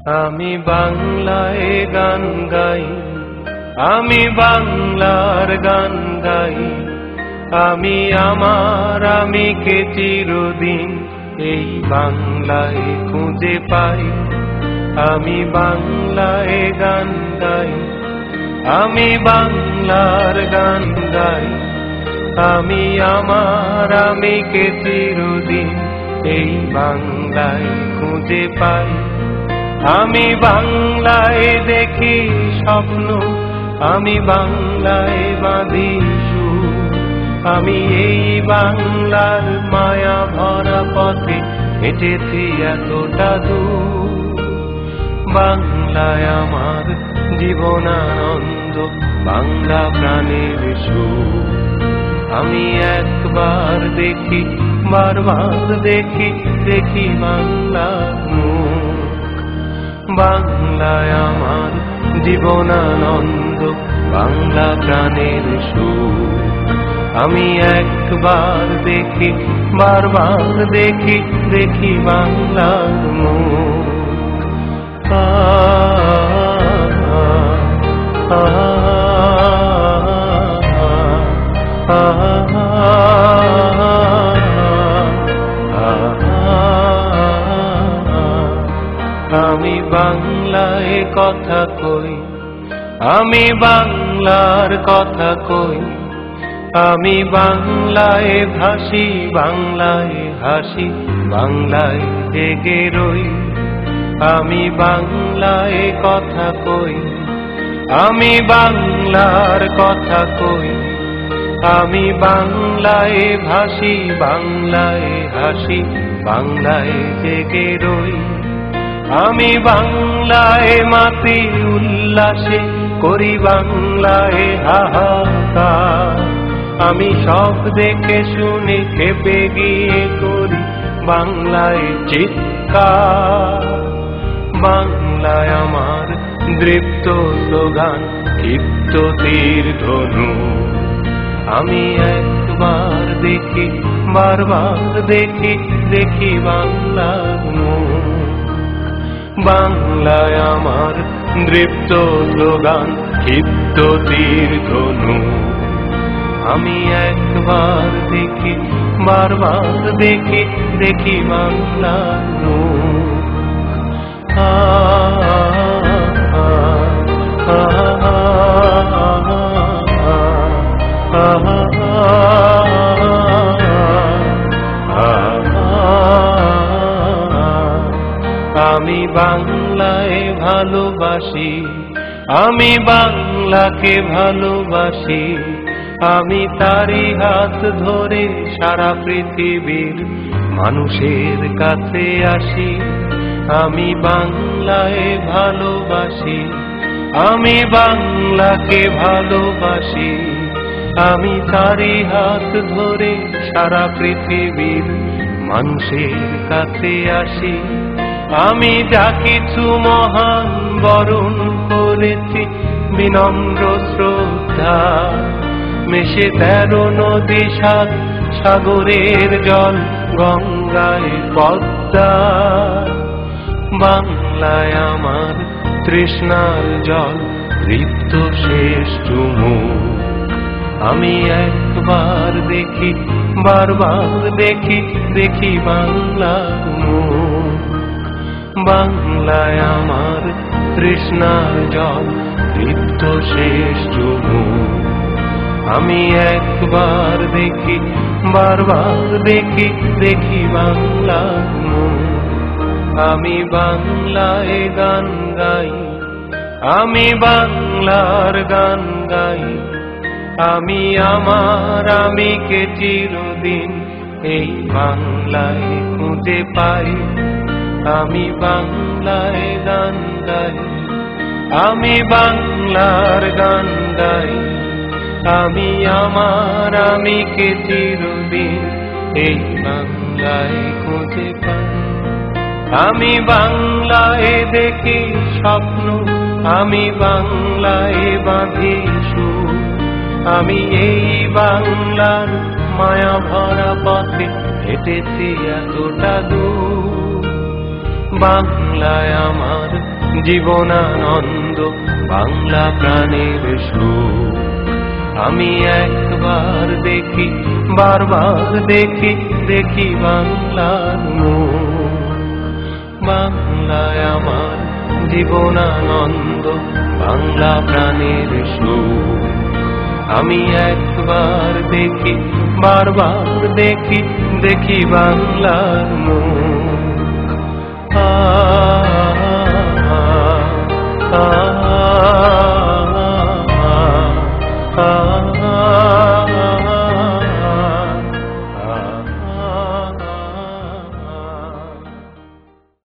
আমি বাংলায় গান গাই, আমি বাংলার গান গাই। আমি আমার আমিকে চিরদিন এই বাংলায় খুঁজে পাই। আমি বাংলায় গান গাই, আমি বাংলার গান গাই। আমি আমার আমিকে চিরদিন এই বাংলায় খুঁজে পাই। আমি বাংলায় দেখি স্বপ্ন, আমি বাংলায় বাঁধি সুর। আমি এই বাংলার মায়া ভরা পথে হেঁটেছি এতটা দূর। বাংলায় আমার জীবনানন্দ, বাংলা প্রাণের সুর। আমি একবার দেখি, বারবার দেখি, দেখি বাংলার মুখ। বাংলায় আমার জীবনানন্দ, বাংলা প্রাণের সুর। আমি একবার দেখি, বারবার দেখি, দেখি বাংলার মুখ। আমি বাংলায় কথা কই, আমি বাংলার কথা কই। আমি বাংলায় ভাসি, বাংলায় হাসি, বাংলায় জেগে রই। আমি বাংলায় কথা কই, আমি বাংলার কথা কই। আমি বাংলায় ভাসি, বাংলায় হাসি, বাংলায় জেগে রই। আমি বাংলায় মাতি উল্লাসে, করি বাংলায় হাহাকার। আমি সব দেখে শুনে খেপে গিয়ে করি বাংলায় চিৎকার। বাংলায় আমার দৃপ্ত স্লোগান, ক্ষিপ্ত তীর ধনু। আমি একবার দেখি, বারবার দেখি, দেখি বাংলার মুখ। বাংলায় আমার দৃপ্ত স্লোগান, ক্ষিপ্ত তীর ধনু। আমি একবার দেখি, বারবার দেখি, দেখি বাংলার মুখ। আমি বাংলায় ভালোবাসি, আমি বাংলাকে ভালোবাসি। আমি তারি হাত ধরে সারা পৃথিবীর মানুষের কাছে আসি। আমি বাংলায় ভালোবাসি, আমি বাংলাকে ভালোবাসি। আমি তারি হাত ধরে সারা পৃথিবীর মানুষের কাছে আসি। আমি যা কিছু মহান বরণ করেছি বিনম্র শ্রদ্ধা। মেশে 13 নদী, 7 সাগরের জল, গঙ্গায় পদ্মা। বাংলায় আমার তৃষ্ণার জল, তৃপ্ত শেষ চুমুক। আমি একবার দেখি, বারবার দেখি, দেখি বাংলার মুখ। বাংলায় আমার তৃষ্ণার জল, তৃপ্ত শেষ চুমুক। আমি একবার দেখি, বারবার দেখি, দেখি বাংলার মুখ। আমি বাংলায় গান গাই, আমি বাংলার গান গাই। আমি আমার আমিকে চিরদিন এই বাংলায় খুঁজে পাই। আমি বাংলায় গান গাই, আমি বাংলার গান গাই। আমি আমার আমিকে চিরদিন এই বাংলায় খুঁজে পাই। আমি বাংলায় দেখি স্বপ্ন, আমি বাংলায় বাঁধি সুর। আমি এই বাংলার মায়া ভরা পথে হেঁটেছি এতটা দূর। বাংলায় আমার জীবনানন্দ বাংলা প্রাণের সুখ। আমি একবার দেখি, বারবার দেখি, দেখি বাংলার মুখ। বাংলায় আমার জীবনানন্দ বাংলা প্রাণের সুখ। আমি একবার দেখি, বারবার দেখি, দেখি বাংলার মুখ।